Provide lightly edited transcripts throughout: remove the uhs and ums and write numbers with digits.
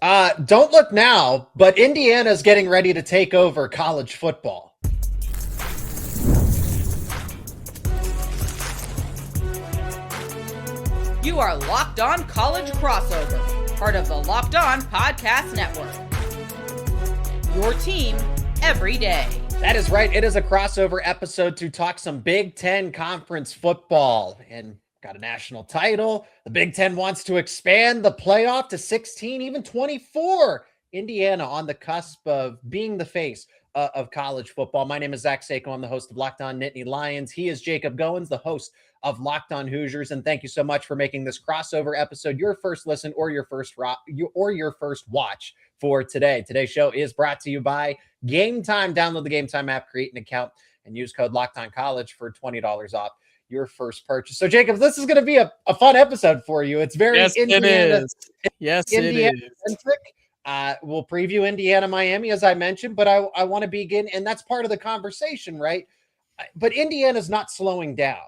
Don't look now, but Indiana's getting ready to take over college football. You are Locked On College Crossover, part of the Locked On Podcast Network. Your team every day. That is right. It is a crossover episode to talk some Big Ten conference football and got a national title. The Big Ten wants to expand the playoff to 16, even 24. Indiana on the cusp of being the face of college football. My name is Zach Seyko. I'm the host of Locked On Nittany Lions. He is Jacob Goins, the host of Locked On Hoosiers. And thank you so much for making this crossover episode your first listen or your first watch for today. Today's show is brought to you by Game Time. Download the Game Time app, create an account, and use code LOCKEDONCollege for $20 off your first purchase. So, Jacob, this is going to be a fun episode for you. It's very Indiana. Yes, Indiana it is. Centric. We'll preview Indiana, Miami, as I mentioned, but I want to begin, and that's part of the conversation, right? But Indiana's not slowing down.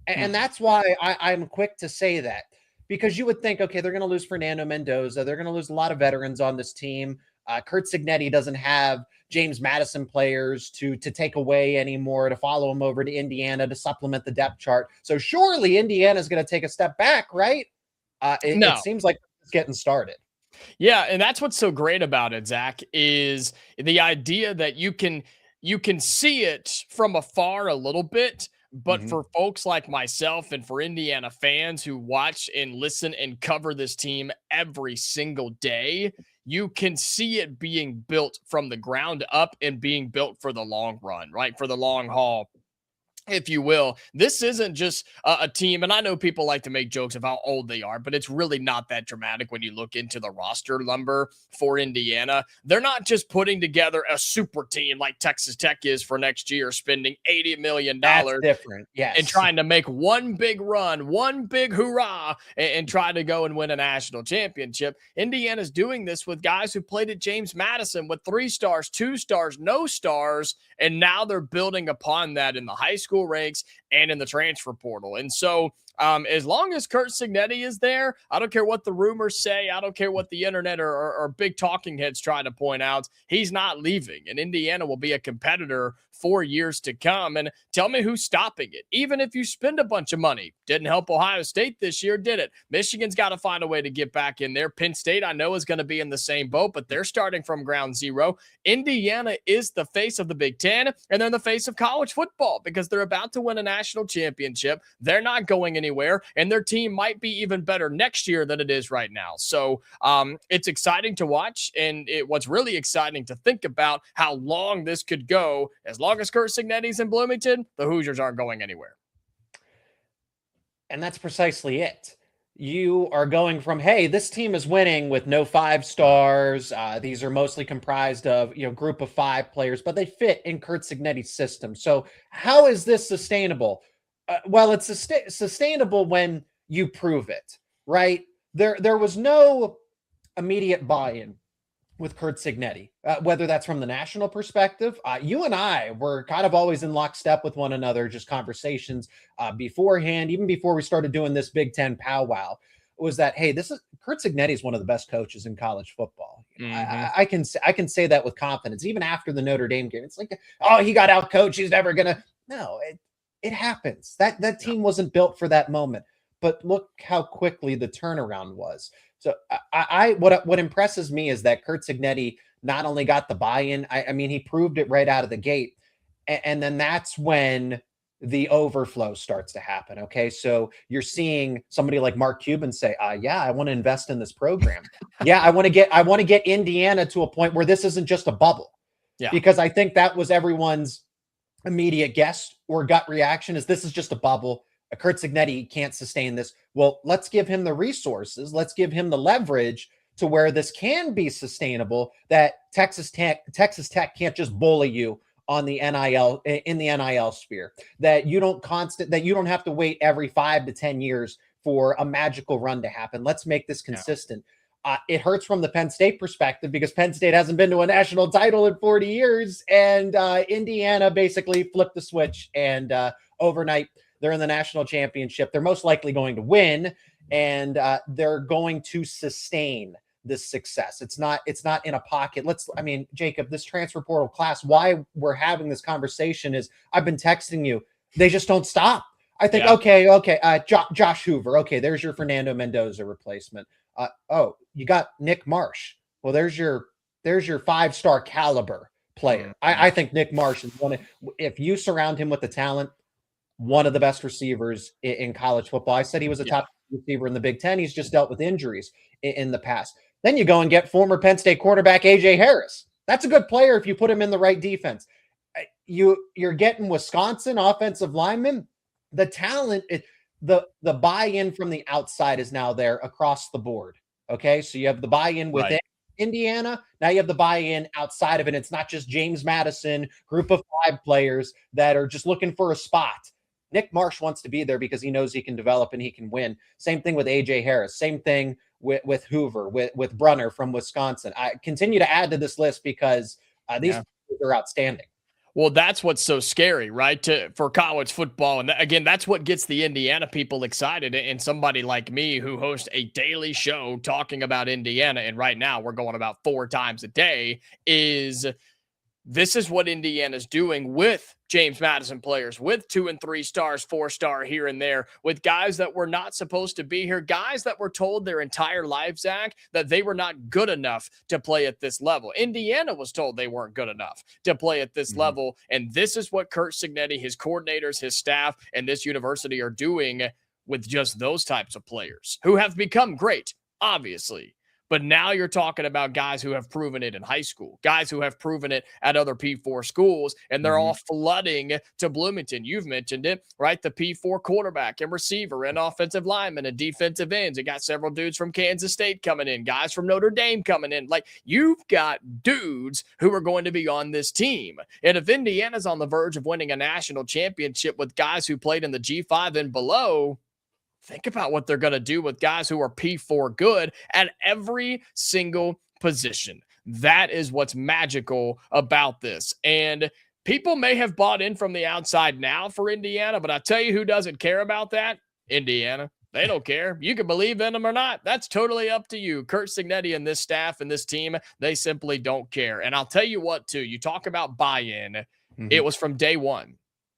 And that's why I'm quick to say that, because you would think, okay, they're going to lose Fernando, Mendoza. They're going to lose a lot of veterans on this team. Curt Cignetti doesn't have James Madison players to take away anymore, to follow him over to Indiana to supplement the depth chart. So surely Indiana's going to take a step back, right? It seems like it's getting started. Yeah, and that's what's so great about it, Zach, is the idea that you can see it from afar a little bit. But for folks like myself and for Indiana fans who watch and listen and cover this team every single day, you can see it being built from the ground up and being built for the long run, right? For the long haul, if you will. This isn't just a team, and I know people like to make jokes of how old they are, but it's really not that dramatic when you look into the roster number for Indiana. They're not just putting together a super team like Texas Tech is for next year, spending $80 million. That's different, yes. And trying to make one big run, one big hurrah, and try to go and win a national championship. Indiana's doing this with guys who played at James Madison with 3 stars, 2 stars, no stars, and now they're building upon that in the high school ranks and in the transfer portal. And so as long as Curt Cignetti is there, I don't care what the rumors say. I don't care what the internet or big talking heads try to point out. He's not leaving, and Indiana will be a competitor for years to come. And tell me who's stopping it. Even if you spend a bunch of money, didn't help Ohio State this year, did it? Michigan's got to find a way to get back in there. Penn State, I know, is going to be in the same boat, but they're starting from ground zero. Indiana is the face of the Big Ten, and they're the face of college football because they're about to win a national championship. They're not going anywhere, and their team might be even better next year than it is right now. So it's exciting to watch, and what's really exciting to think about how long this could go. As long as Curt Cignetti's in Bloomington, the Hoosiers aren't going anywhere. And that's precisely it. You are going from, hey, this team is winning with no 5 stars. These are mostly comprised of, group of 5 players, but they fit in Curt Cignetti's system. So how is this sustainable? Well, it's sustainable when you prove it, right? There was no immediate buy-in with Curt Cignetti, whether that's from the national perspective. You and I were kind of always in lockstep with one another, just conversations beforehand, even before we started doing this Big Ten powwow, was that, hey, Curt Cignetti is one of the best coaches in college football. I can say that with confidence, even after the Notre Dame game. It's like, oh, he got out coached. He's never gonna. No, it happens. That team wasn't built for that moment. But look how quickly the turnaround was. So what impresses me is that Curt Cignetti not only got the buy-in, I mean, he proved it right out of the gate. And then that's when the overflow starts to happen. Okay. So you're seeing somebody like Mark Cuban say, yeah, I want to invest in this program. Yeah. I want to get Indiana to a point where this isn't just a bubble. Yeah. Because I think that was everyone's immediate guess or gut reaction is this is just a bubble. Curt Cignetti can't sustain this. Well, let's give him the resources. Let's give him the leverage to where this can be sustainable, that Texas Tech can't just bully you on the NIL in the NIL sphere, that you don't have to wait every 5 to 10 years for a magical run to happen. Let's make this consistent. It hurts from the Penn State perspective because Penn State hasn't been to a national title in 40 years. And Indiana basically flipped the switch and overnight they're in the national championship. They're most likely going to win and they're going to sustain this success. It's not in a pocket. Jacob, this transfer portal class, why we're having this conversation is I've been texting you. They just don't stop. I think, Josh Hoover. Okay, there's your Fernando Mendoza replacement. You got Nick Marsh. Well, there's your 5-star caliber player. I think Nick Marsh is if you surround him with the talent, one of the best receivers in college football. I said he was a top receiver in the Big Ten. He's just dealt with injuries in the past. Then you go and get former Penn State quarterback A.J. Harris. That's a good player if you put him in the right defense. You're getting Wisconsin offensive linemen. The talent, the buy-in from the outside is now there across the board. Okay, so you have the buy-in within Indiana. Now you have the buy-in outside of it. It's not just James Madison, group of 5 players that are just looking for a spot. Nick Marsh wants to be there because he knows he can develop and he can win. Same thing with A.J. Harris. Same thing with Hoover, with Brunner from Wisconsin. I continue to add to this list because these are outstanding. Well, that's what's so scary, right? For college football. And again, that's what gets the Indiana people excited. And somebody like me who hosts a daily show talking about Indiana, and right now we're going about 4 times a day, this is what Indiana's doing with James Madison players, with 2 and 3 stars, 4-star here and there, with guys that were not supposed to be here, guys that were told their entire lives, Zach, that they were not good enough to play at this level. Indiana was told they weren't good enough to play at this level. And this is what Curt Cignetti, his coordinators, his staff, and this university are doing with just those types of players who have become great, obviously. But now you're talking about guys who have proven it in high school, guys who have proven it at other P4 schools, and they're all flooding to Bloomington. You've mentioned it, right? The P4 quarterback and receiver and offensive lineman and defensive ends. You got several dudes from Kansas State coming in, guys from Notre Dame coming in. Like, you've got dudes who are going to be on this team. And if Indiana's on the verge of winning a national championship with guys who played in the G5 and below, think about what they're going to do with guys who are P4 good at every single position. That is what's magical about this. And people may have bought in from the outside now for Indiana, but I tell you who doesn't care about that? Indiana. They don't care. You can believe in them or not. That's totally up to you. Curt Cignetti and this staff and this team, they simply don't care. And I'll tell you what, too, you talk about buy-in. It was from day one.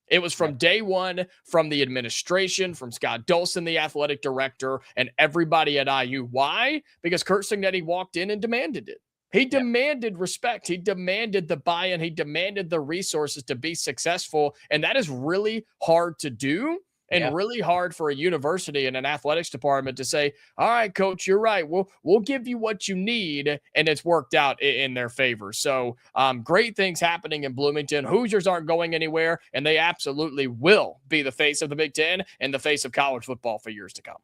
It was from day one, from the administration, from Scott Dolson, the athletic director, and everybody at IU. Why? Because Curt Cignetti walked in and demanded it. He demanded respect. He demanded the buy-in. He demanded the resources to be successful. And that is really hard to do. And really hard for a university and an athletics department to say, all right, coach, you're right. We'll give you what you need. And it's worked out in their favor. So great things happening in Bloomington. Hoosiers aren't going anywhere, and they absolutely will be the face of the Big Ten and the face of college football for years to come.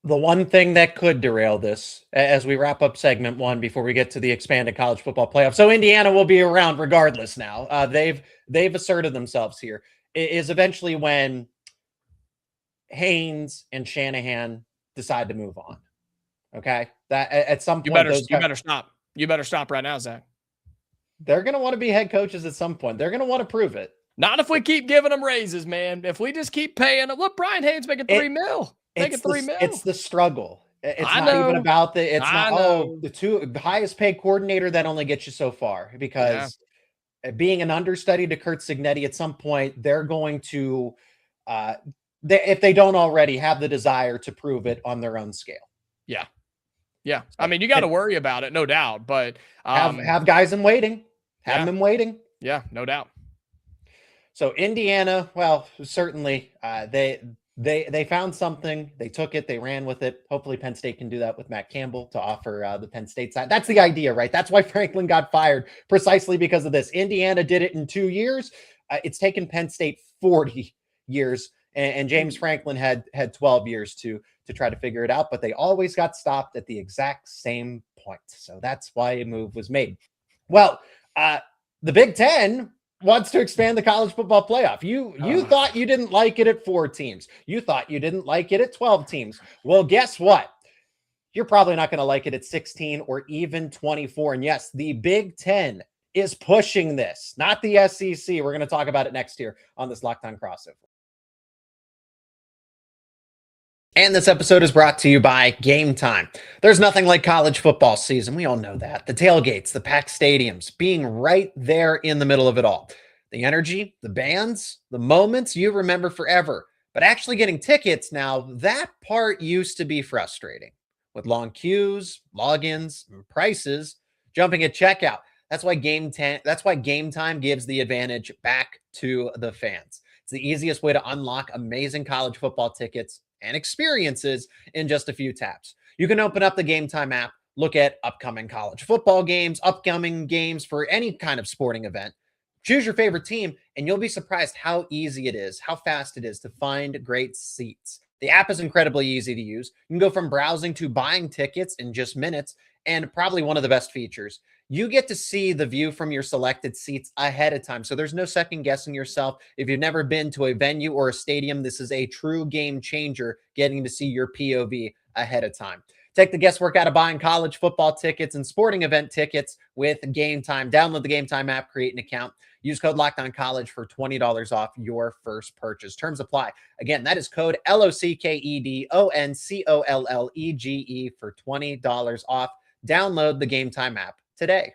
The one thing that could derail this as we wrap up segment 1 before we get to the expanded college football playoff. So Indiana will be around regardless now. They've asserted themselves here. It is eventually when Haynes and Shanahan decide to move on. Okay. That at some point, you better stop. You better stop right now, Zach. They're going to want to be head coaches at some point. They're going to want to prove it. Not if we keep giving them raises, man. If we just keep paying them. Look, Brian Haynes making $3 million. Making $3 million. It's the struggle. It's not even about the highest paid coordinator. That only gets you so far, because being an understudy to Curt Cignetti, at some point, they're going to, if they don't already, have the desire to prove it on their own scale. Yeah. Yeah. I mean, you got to worry about it, no doubt, but have guys in waiting, have them in waiting. Yeah, no doubt. So Indiana, well, certainly they found something. They took it. They ran with it. Hopefully Penn State can do that with Matt Campbell to offer the Penn State side. That's the idea, right? That's why Franklin got fired, precisely because of this. Indiana did it in 2 years. It's taken Penn State 40 years. And James Franklin had 12 years to try to figure it out, but they always got stopped at the exact same point. So that's why a move was made. Well, the Big Ten wants to expand the college football playoff. You thought you didn't like it at 4 teams. You thought you didn't like it at 12 teams. Well, guess what? You're probably not going to like it at 16 or even 24. And yes, the Big Ten is pushing this, not the SEC. We're going to talk about it next year on this Locked On Crossover. And this episode is brought to you by Game Time. There's nothing like college football season. We all know that. The tailgates, the packed stadiums, being right there in the middle of it all. The energy, the bands, the moments you remember forever. But actually getting tickets now, that part used to be frustrating. With long queues, logins, and prices, jumping at checkout. That's why Game Time gives the advantage back to the fans. It's the easiest way to unlock amazing college football tickets and experiences in just a few taps. You can open up the Game Time app, look at upcoming college football games, upcoming games for any kind of sporting event. Choose your favorite team, and you'll be surprised how easy it is, how fast it is to find great seats. The app is incredibly easy to use. You can go from browsing to buying tickets in just minutes, and probably one of the best features, you get to see the view from your selected seats ahead of time. So there's no second guessing yourself. If you've never been to a venue or a stadium, this is a true game changer, getting to see your POV ahead of time. Take the guesswork out of buying college football tickets and sporting event tickets with Game Time. Download the Game Time app, create an account. Use code LOCKEDONCollege for $20 off your first purchase. Terms apply. Again, that is code LOCKEDONCOLLEGE for $20 off. Download the Game Time app today.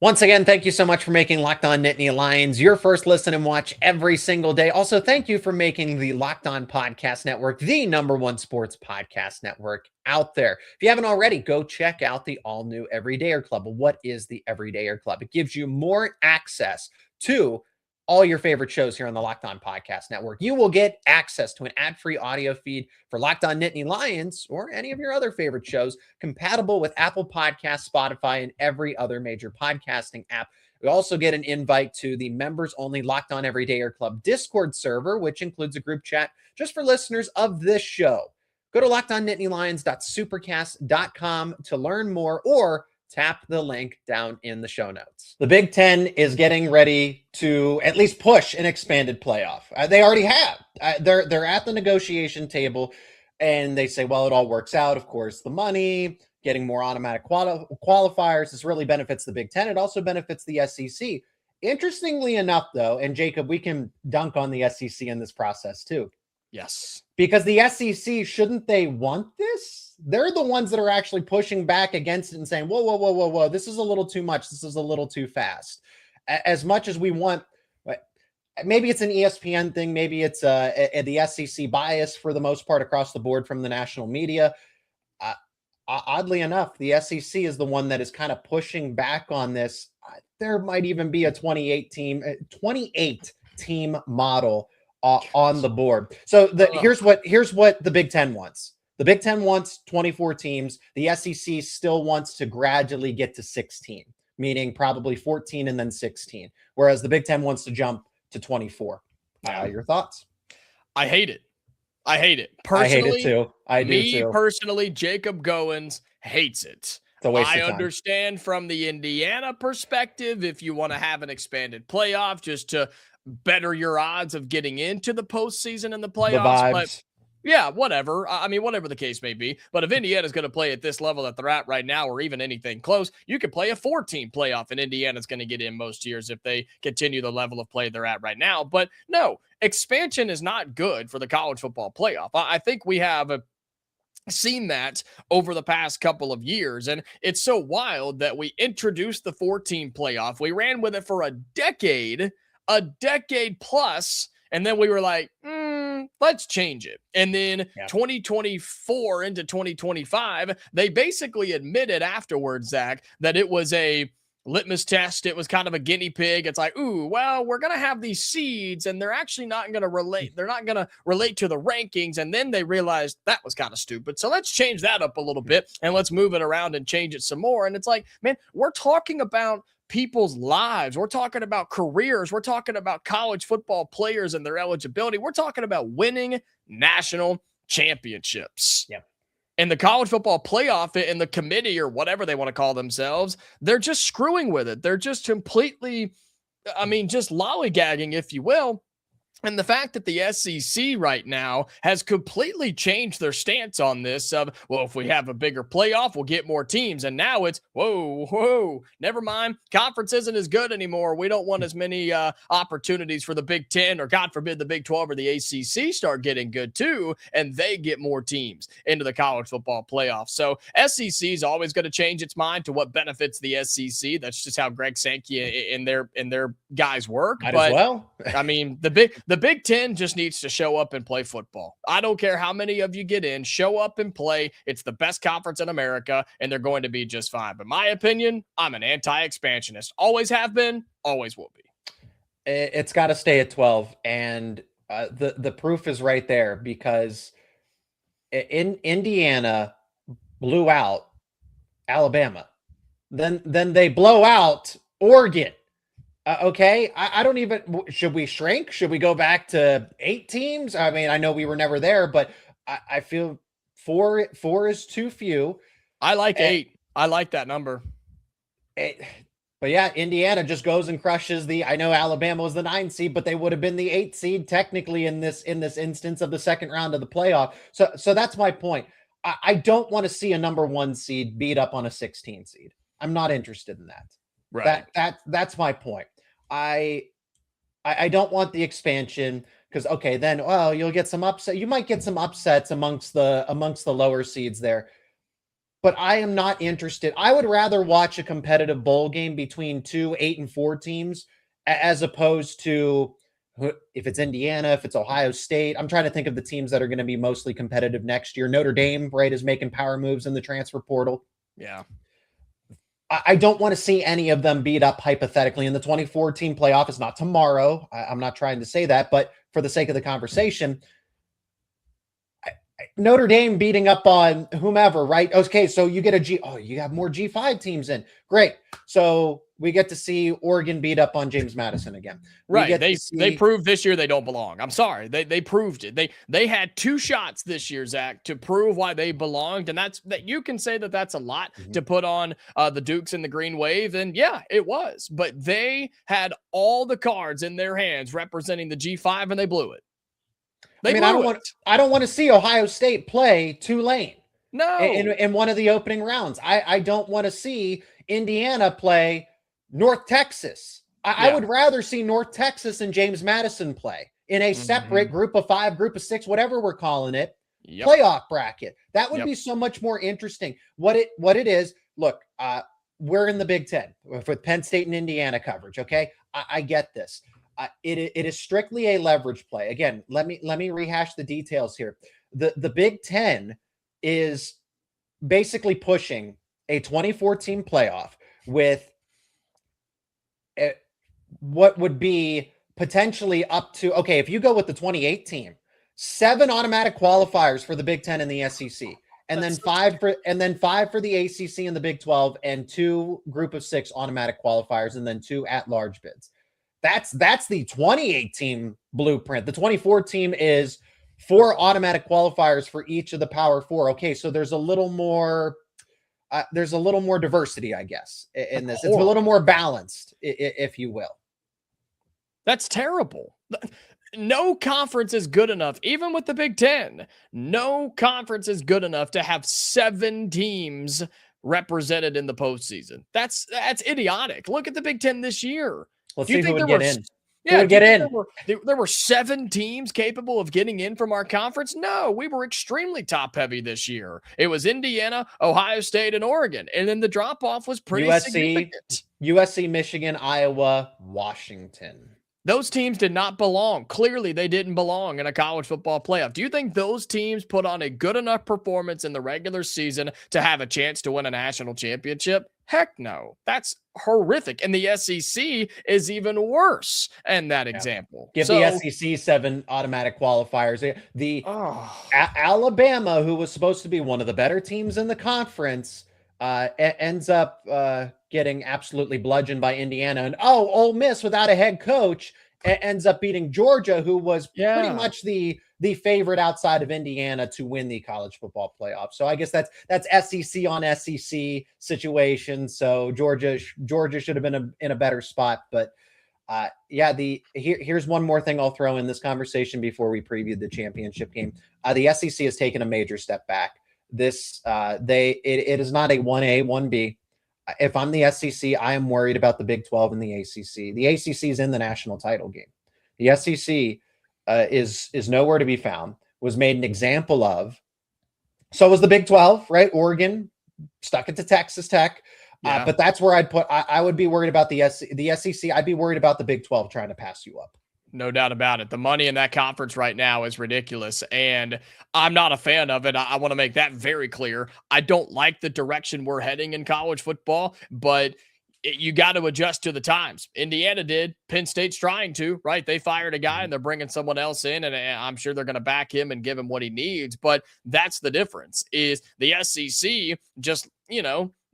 Once again, thank you so much for making Locked On Nittany Lions your first listen and watch every single day. Also, thank you for making the Locked On Podcast Network the #1 sports podcast network out there. If you haven't already, go check out the all-new Everydayer Club. What is the Everydayer Club? It gives you more access to all your favorite shows here on the Locked On Podcast Network. You will get access to an ad-free audio feed for Locked On Nittany Lions or any of your other favorite shows, compatible with Apple Podcasts, Spotify, and every other major podcasting app. We also get an invite to the members-only Locked On Everydayer Club Discord server, which includes a group chat just for listeners of this show. Go to LockedOnNittanyLions.supercast.com to learn more, or tap the link down in the show notes. The Big Ten is getting ready to at least push an expanded playoff. They already have. They're at the negotiation table, and they say, well, it all works out. Of course, the money, getting more automatic qualifiers. This really benefits the Big Ten. It also benefits the SEC. Interestingly enough, though, and Jacob, we can dunk on the SEC in this process too. Yes. Because the SEC, shouldn't they want this? They're the ones that are actually pushing back against it and saying, whoa, whoa, whoa, whoa, whoa, this is a little too much. This is a little too fast. As much as we want, maybe it's an ESPN thing. Maybe it's the SEC bias for the most part across the board from the national media. Oddly enough, the SEC is the one that is kind of pushing back on this. There might even be a 28 team model on the board. So here's what the Big Ten wants. The Big Ten wants 24 teams. The SEC still wants to gradually get to 16, meaning probably 14 and then 16, whereas the Big Ten wants to jump to 24. Your thoughts? I hate it. Personally, I hate it too. I do too. Personally, Jacob Goins hates it. It's a waste of time. Understand from the Indiana perspective, if you want to have an expanded playoff just to better your odds of getting into the postseason and the playoffs. But yeah, whatever. I mean, whatever the case may be. But if Indiana's going to play at this level that they're at right now, or even anything close, you could play a 4-team playoff, and Indiana's going to get in most years if they continue the level of play they're at right now. But no, expansion is not good for the college football playoff. I think we have seen that over the past couple of years, and it's so wild that we introduced the 4-team playoff. We ran with it for a decade plus, and then we were like, let's change it. And then 2024 into 2025, they basically admitted afterwards, Zach, that it was a litmus test. It was kind of a guinea pig. It's like, ooh, well, we're going to have these seeds and they're actually not going to relate. They're not going to relate to the rankings. And then they realized that was kind of stupid. So let's change that up a little bit and let's move it around and change it some more. And it's like, man, we're talking about people's lives. We're talking about careers. We're talking about college football players and their eligibility. We're talking about winning national championships. Yeah. And the college football playoff and the committee, or whatever they want to call themselves, they're just screwing with it. They're just completely, just lollygagging, if you will. And the fact that the SEC right now has completely changed their stance on this of, well, if we have a bigger playoff, we'll get more teams. And now it's, whoa, never mind. Conference isn't as good anymore. We don't want as many opportunities for the Big Ten, or God forbid the Big 12 or the ACC start getting good too, and they get more teams into the college football playoff. So SEC is always going to change its mind to what benefits the SEC. That's just how Greg Sankey and their guys work. Might as well. I mean, the Big Ten just needs to show up and play football. I don't care how many of you get in, show up and play. It's the best conference in America, and they're going to be just fine. But my opinion, I'm an anti-expansionist. Always have been, always will be. It's got to stay at 12, and the proof is right there, because in Indiana blew out Alabama. Then they blow out Oregon. Okay, I don't even, should we shrink? Should we go back to 8 teams? I mean, I know we were never there, but I feel four is too few. I like 8. I like that number. But yeah, Indiana just goes and crushes I know Alabama was the 9 seed, but they would have been the 8 seed technically in this instance of the second round of the playoff. So that's my point. I don't want to see a number 1 seed beat up on a 16 seed. I'm not interested in that. Right. That's my point. I don't want the expansion, because okay, then you'll get some upset. You might get some upsets amongst the lower seeds there. But I am not interested. I would rather watch a competitive bowl game between 2 8 and 4 teams, as opposed to, if it's Indiana, if it's Ohio State. I'm trying to think of the teams that are going to be mostly competitive next year. Notre Dame, right, is making power moves in the transfer portal. Yeah. I don't want to see any of them beat up hypothetically in the 2014 playoff. It's not tomorrow. I'm not trying to say that, but for the sake of the conversation, Notre Dame beating up on whomever, right? Okay, so you get you have more G5 teams in. Great. So we get to see Oregon beat up on James Madison again. Right. They proved this year they don't belong. I'm sorry. They proved it. They had 2 shots this year, Zach, to prove why they belonged. And that you can say that that's a lot to put on the Dukes and the Green Wave. And yeah, it was. But they had all the cards in their hands representing the G5, and they blew it. I don't want to see Ohio State play Tulane. No. In one of the opening rounds. I don't want to see Indiana play North Texas. I would rather see North Texas and James Madison play in a separate group of 5, group of 6, whatever we're calling it, playoff bracket. That would be so much more interesting. What it is, look, we're in the Big Ten with Penn State and Indiana coverage. Okay, I get this. It is strictly a leverage play. Again, let me rehash the details here. The Big Ten is basically pushing a 2014 playoff with what would be potentially up to, okay, if you go with the 28 team, 7 automatic qualifiers for the Big Ten and the SEC, and then 5 for the ACC and the Big 12, and 2 group of 6 automatic qualifiers, and then 2 at-large bids. That's the 28 team blueprint. The 24 team is 4 automatic qualifiers for each of the Power 4. Okay, so there's a little more diversity, I guess, in this. It's a little more balanced, if you will. That's terrible. No conference is good enough, even with the Big Ten. No conference is good enough to have 7 teams represented in the postseason. That's idiotic. Look at the Big Ten this year. Let's see who would get in. Yeah, there were 7 teams capable of getting in from our conference. No, we were extremely top heavy this year. It was Indiana, Ohio State, and Oregon. And then the drop off was pretty significant. USC, Michigan, Iowa, Washington. Those teams did not belong. Clearly, they didn't belong in a college football playoff. Do you think those teams put on a good enough performance in the regular season to have a chance to win a national championship? Heck no. That's horrific. And the SEC is even worse in that example. Give the SEC 7 automatic qualifiers. Alabama, who was supposed to be one of the better teams in the conference, ends up getting absolutely bludgeoned by Indiana. And Ole Miss, without a head coach, ends up beating Georgia, who was pretty much the favorite outside of Indiana to win the college football playoff. So I guess that's SEC on SEC situation. So Georgia should have been in a better spot. But Here's one more thing I'll throw in this conversation before we preview the championship game. The SEC has taken a major step back. It is not a 1A, 1B. If I'm the SEC, I am worried about the Big 12 and the ACC. The ACC is in the national title game. The SEC is nowhere to be found, was made an example of. So was the Big 12, right? Oregon stuck it to Texas Tech. Yeah. But that's where I would be worried about the SEC. I'd be worried about the Big 12 trying to pass you up. No doubt about it. The money in that conference right now is ridiculous, and I'm not a fan of it. I want to make that very clear. I don't like the direction we're heading in college football, but you got to adjust to the times. Indiana did. Penn State's trying to, right? They fired a guy and they're bringing someone else in, and I'm sure they're going to back him and give him what he needs. But that's the difference, is the SEC just,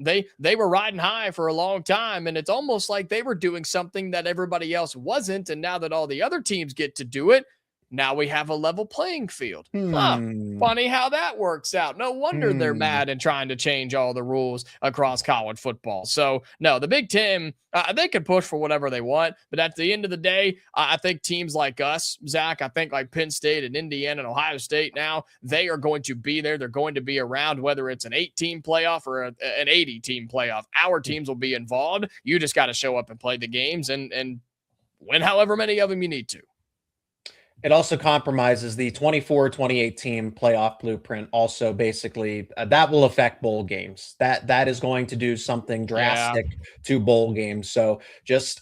they were riding high for a long time, and it's almost like they were doing something that everybody else wasn't. And now that all the other teams get to do it, now we have a level playing field. Funny how that works out. No wonder they're mad and trying to change all the rules across college football. So, no, the Big Ten, they can push for whatever they want. But at the end of the day, I think teams like us, Zach, I think like Penn State and Indiana and Ohio State now, they are going to be there. They're going to be around, whether it's an 8-team playoff or an 80-team playoff. Our teams will be involved. You just got to show up and play the games and win however many of them you need to. It also compromises the 24-28 team playoff blueprint. Also, basically, that will affect bowl games. That is going to do something drastic to bowl games. So just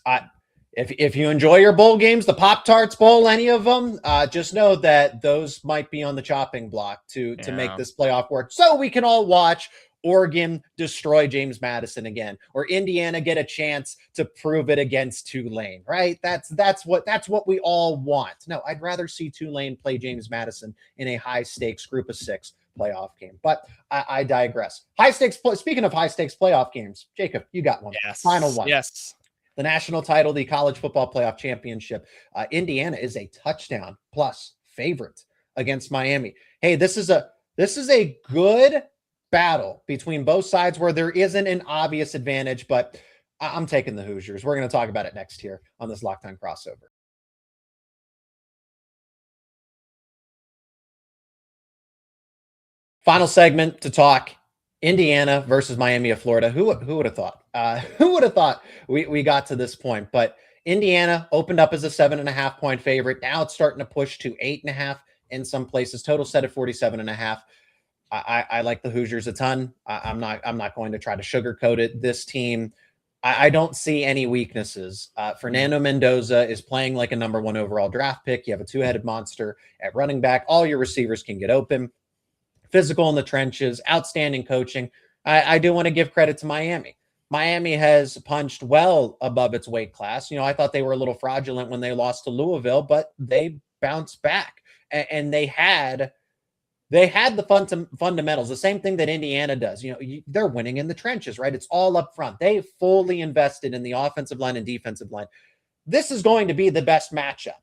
if you enjoy your bowl games, the Pop-Tarts Bowl, any of them, just know that those might be on the chopping block to make this playoff work. So we can all watch Oregon destroy James Madison again, or Indiana get a chance to prove it against Tulane, right? That's what we all want. No, I'd rather see Tulane play James Madison in a high stakes group of 6 playoff game. But I digress. High stakes. Speaking of high stakes playoff games, Jacob, you got one. Yes. Final one. Yes. The national title, the college football playoff championship. Indiana is a touchdown plus favorite against Miami. Hey, this is a good battle between both sides where there isn't an obvious advantage, but I'm taking the Hoosiers. We're going to talk about it next here on this Locked On Crossover. Final segment to talk Indiana versus Miami of Florida. Who would have thought? Who would have thought we got to this point? But Indiana opened up as a 7.5 point favorite. Now it's starting to push to 8.5 in some places. Total set at 47.5. I like the Hoosiers a ton. I'm not going to try to sugarcoat it. This team, I don't see any weaknesses. Fernando Mendoza is playing like a number 1 overall draft pick. You have a 2-headed monster at running back. All your receivers can get open. Physical in the trenches. Outstanding coaching. I do want to give credit to Miami. Miami has punched well above its weight class. I thought they were a little fraudulent when they lost to Louisville, but they bounced back, and they had the fundamentals, the same thing that Indiana does. They're winning in the trenches, right? It's all up front. They fully invested in the offensive line and defensive line. This is going to be the best matchup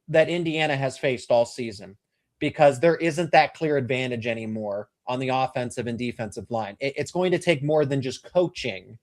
that Indiana has faced all season, because there isn't that clear advantage anymore on the offensive and defensive line. It's going to take more than just coaching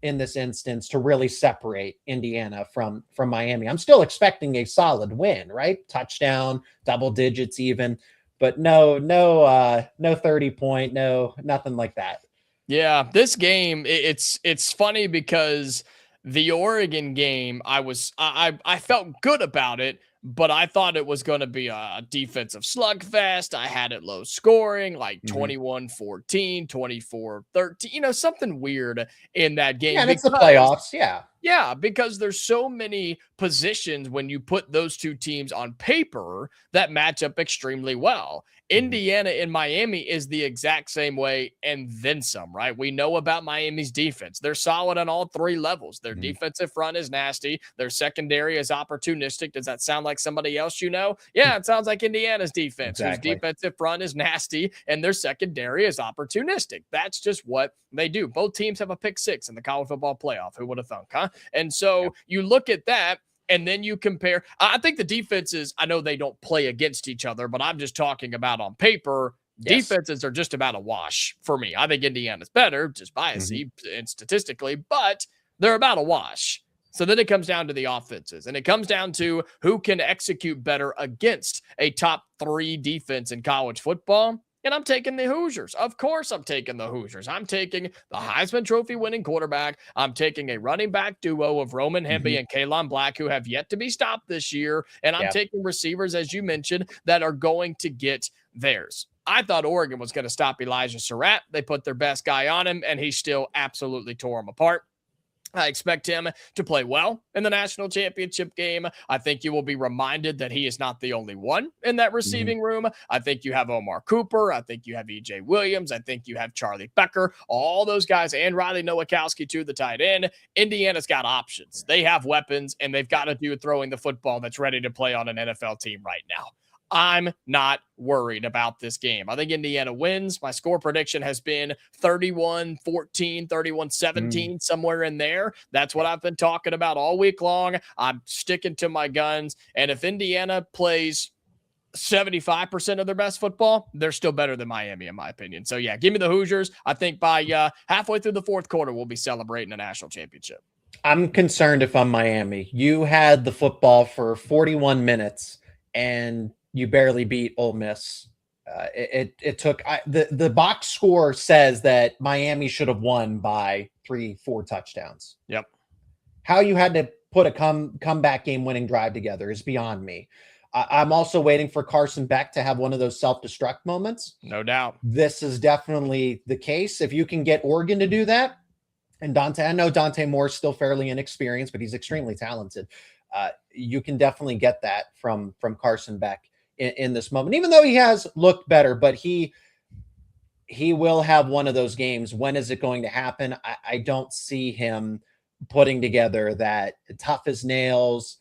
in this instance to really separate Indiana from Miami. I'm still expecting a solid win, right? Touchdown, double digits even. But no 30-point, nothing like that. Yeah, this game, it's funny because the Oregon game, I felt good about it, but I thought it was going to be a defensive slugfest. I had it low scoring, like 21-14, 24-13, something weird in that game. Yeah, and it's the playoffs, yeah. Yeah, because there's so many positions when you put those two teams on paper that match up extremely well. Indiana and Miami is the exact same way, and then some, right? We know about Miami's defense. They're solid on all 3 levels. Their defensive front is nasty. Their secondary is opportunistic. Does that sound like somebody else you know? Yeah, it sounds like Indiana's defense, exactly. Whose defensive front is nasty, and their secondary is opportunistic. That's just what they do. Both teams have a pick 6 in the college football playoff. Who would have thunk, huh? And so you look at that, and then you compare. I think the defenses, I know they don't play against each other, but I'm just talking about on paper. Yes. Defenses are just about a wash for me. I think Indiana's better, just biasy and statistically, but they're about a wash. So then it comes down to the offenses, and it comes down to who can execute better against a top 3 defense in college football. And I'm taking the Hoosiers. Of course, I'm taking the Hoosiers. I'm taking the Heisman Trophy winning quarterback. I'm taking a running back duo of Roman Hemby and Kalon Black, who have yet to be stopped this year. And I'm taking receivers, as you mentioned, that are going to get theirs. I thought Oregon was going to stop Elijah Surratt. They put their best guy on him, and he still absolutely tore him apart. I expect him to play well in the national championship game. I think you will be reminded that he is not the only one in that receiving room. I think you have Omar Cooper. I think you have EJ Williams. I think you have Charlie Becker, all those guys, and Riley Nowakowski too, the tight end. Indiana's got options. They have weapons, and they've got a dude throwing the football that's ready to play on an NFL team right now. I'm not worried about this game. I think Indiana wins. My score prediction has been 31-14, 31-17, somewhere in there. That's what I've been talking about all week long. I'm sticking to my guns. And if Indiana plays 75% of their best football, they're still better than Miami, in my opinion. So, yeah, give me the Hoosiers. I think by halfway through the fourth quarter, we'll be celebrating a national championship. I'm concerned if I'm Miami. You had the football for 41 minutes, and you barely beat Ole Miss. It took the box score says that Miami should have won by 3-4 touchdowns. Yep. How you had to put a comeback game winning drive together is beyond me. I'm also waiting for Carson Beck to have one of those self-destruct moments. No doubt. This is definitely the case. If you can get Oregon to do that, and I know Dante Moore's still fairly inexperienced, but he's extremely talented. You can definitely get that from Carson Beck in this moment, even though he has looked better, but he will have one of those games. When is it going to happen? I don't see him putting together that tough as nails,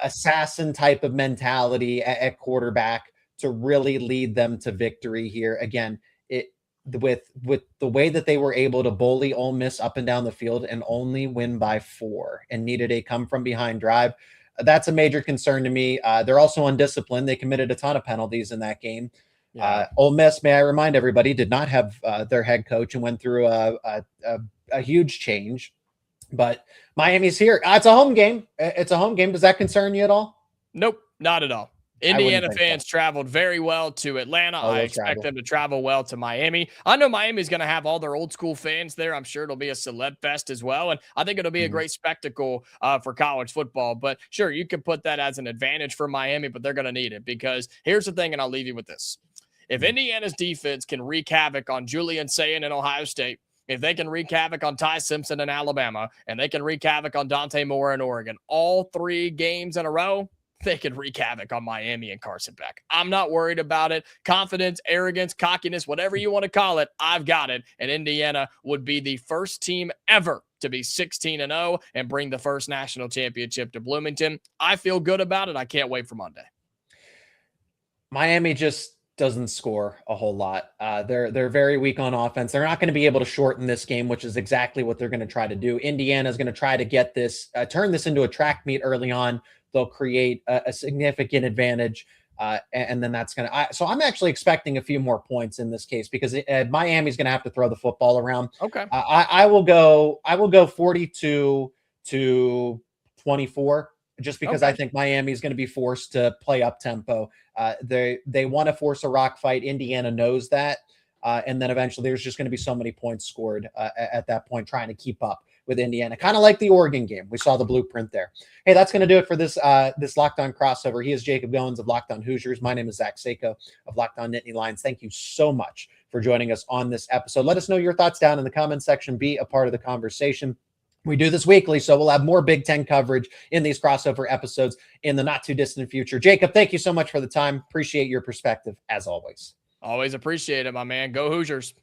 assassin type of mentality at quarterback to really lead them to victory here. Again, with the way that they were able to bully Ole Miss up and down the field and only win by 4 and needed a come from behind drive. That's a major concern to me. They're also undisciplined. They committed a ton of penalties in that game. Yeah. Ole Miss, may I remind everybody, did not have their head coach and went through a huge change. But Miami's here. It's a home game. It's a home game. Does that concern you at all? Nope, not at all. Indiana fans traveled very well to Atlanta. I expect them to travel well to Miami. I know Miami's going to have all their old school fans there. I'm sure it'll be a celeb fest as well. And I think it'll be a great spectacle for college football. But sure, you can put that as an advantage for Miami, but they're going to need it because here's the thing, and I'll leave you with this. If Indiana's defense can wreak havoc on Julian Sayin in Ohio State, if they can wreak havoc on Ty Simpson in Alabama, and they can wreak havoc on Dante Moore in Oregon, all 3 games in a row, they could wreak havoc on Miami and Carson Beck. I'm not worried about it. Confidence, arrogance, cockiness, whatever you want to call it, I've got it. And Indiana would be the first team ever to be 16-0 and bring the first national championship to Bloomington. I feel good about it. I can't wait for Monday. Miami just doesn't score a whole lot. They're very weak on offense. They're not going to be able to shorten this game, which is exactly what they're going to try to do. Indiana is going to try to get this, turn this into a track meet early on. They'll create a significant advantage, and then that's going to. So I'm actually expecting a few more points in this case because Miami's going to have to throw the football around. Okay, I will go 42-24, just because I think Miami is going to be forced to play up tempo. They want to force a rock fight. Indiana knows that, and then eventually there's just going to be so many points scored at that point, trying to keep up with Indiana, kind of like the Oregon game. We saw the blueprint there. Hey, that's going to do it for this Locked On crossover. He is Jacob Goins of Locked On Hoosiers. My name is Zach Seyko of Locked On Nittany Lions. Thank you so much for joining us on this episode. Let us know your thoughts down in the comment section. Be a part of the conversation. We do this weekly, so we'll have more Big Ten coverage in these crossover episodes in the not too distant future. Jacob, thank you so much for the time. Appreciate your perspective as always. Always appreciate it, my man. Go Hoosiers.